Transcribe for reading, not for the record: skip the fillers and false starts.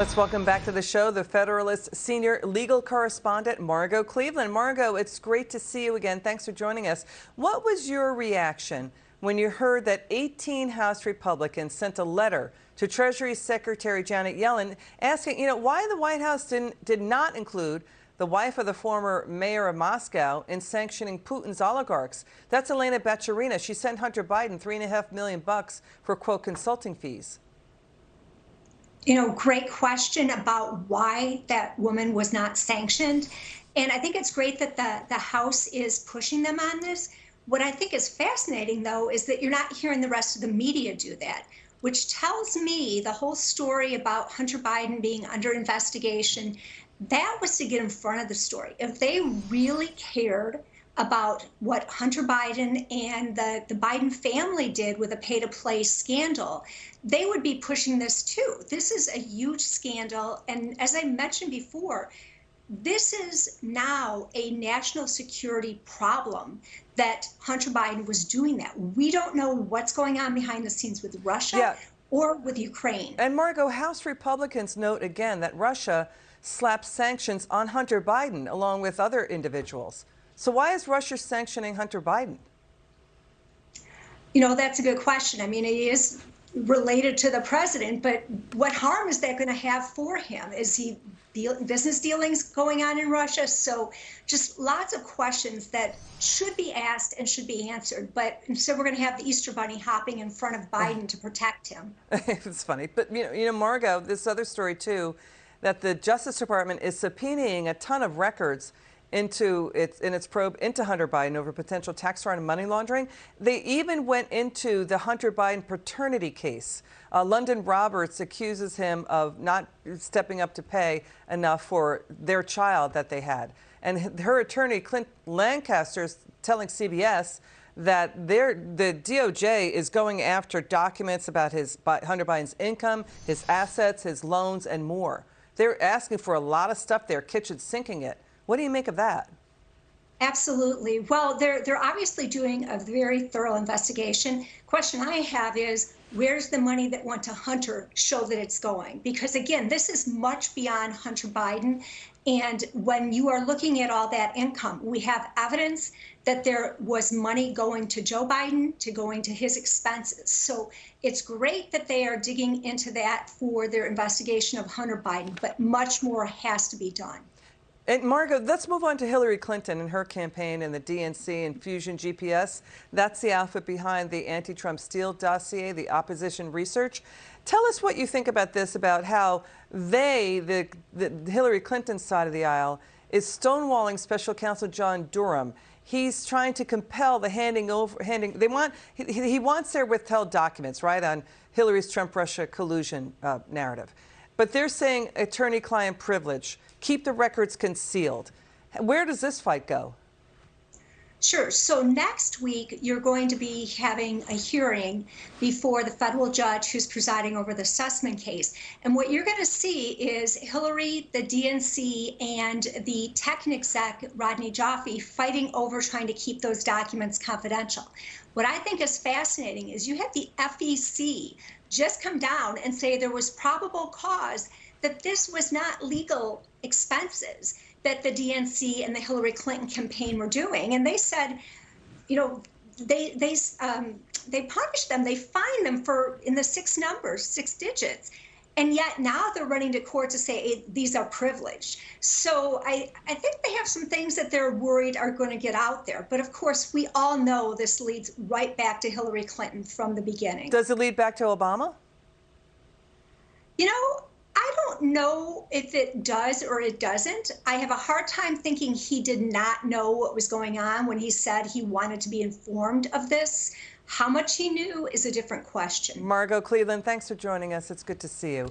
Let's welcome back to the show the Federalist senior legal correspondent, Margot Cleveland. Margot, it's great to see you again. Thanks for joining us. What was your reaction when you heard that 18 House Republicans sent a letter to Treasury Secretary Janet Yellen asking, why the White House did not include the wife of the former mayor of Moscow in sanctioning Putin's oligarchs? That's Elena Bacharina. She sent Hunter Biden $3.5 million for, quote, consulting fees. Great question about why that woman was not sanctioned. And I think it's great that the House is pushing them on this. What I think is fascinating, though, is that you're not hearing the rest of the media do that, which tells me the whole story about Hunter Biden being under investigation, that was to get in front of the story. If they really cared about what Hunter Biden and the Biden family did with a pay-to-play scandal, they would be pushing this too. This is a huge scandal. And as I mentioned before, this is now a national security problem that Hunter Biden was doing that. We don't know what's going on behind the scenes with Russia or with Ukraine. And Margot, House Republicans note again that Russia slapped sanctions on Hunter Biden along with other individuals. So why is Russia sanctioning Hunter Biden? That's a good question. I mean, it is related to the president, but what harm is that going to have for him? Is he business dealings going on in Russia? So just lots of questions that should be asked and should be answered. But instead, we're going to have the Easter Bunny hopping in front of Biden to protect him. It's funny. But, Margot, this other story, too, that the Justice Department is subpoenaing a ton of records in its probe into Hunter Biden over potential tax fraud and money laundering. They even went into the Hunter Biden paternity case. London Roberts accuses him of not stepping up to pay enough for their child that they had. And her attorney, Clint Lancaster, is telling CBS that the DOJ is going after documents about Hunter Biden's income, his assets, his loans, and more. They're asking for a lot of stuff there, kitchen sinking it. What do you make of that? Absolutely. Well, they're obviously doing a very thorough investigation. Question I have is, where's the money that went to Hunter show that it's going? Because again, this is much beyond Hunter Biden. And when you are looking at all that income, we have evidence that there was money going to Joe Biden, going to his expenses. So it's great that they are digging into that for their investigation of Hunter Biden, but much more has to be done. And Margot, let's move on to Hillary Clinton and her campaign and the DNC and Fusion GPS. That's the outfit behind the anti-Trump Steele dossier, the opposition research. Tell us what you think about this, about how the Hillary Clinton side of the aisle is stonewalling Special Counsel John Durham. He's trying to compel the he wants their withheld documents, right, on Hillary's Trump-Russia collusion narrative. But they're saying attorney-client privilege, keep the records concealed. Where does this fight go? Sure. So next week, you're going to be having a hearing before the federal judge who's presiding over the Sussman case. And what you're going to see is Hillary, the DNC, and the tech exec, Rodney Jaffe, fighting over trying to keep those documents confidential. What I think is fascinating is you had the FEC just come down and say there was probable cause that this was not legal expenses that the DNC and the Hillary Clinton campaign were doing. And they said, they punished them, they fined them in the 6 numbers, 6 digits. And yet now they're running to court to say these are privileged. So I think they have some things that they're worried are going to get out there. But of course, we all know this leads right back to Hillary Clinton from the beginning. Does it lead back to Obama? I don't know if it does or it doesn't. I have a hard time thinking he did not know what was going on when he said he wanted to be informed of this. How much he knew is a different question. Margot Cleveland, thanks for joining us. It's good to see you.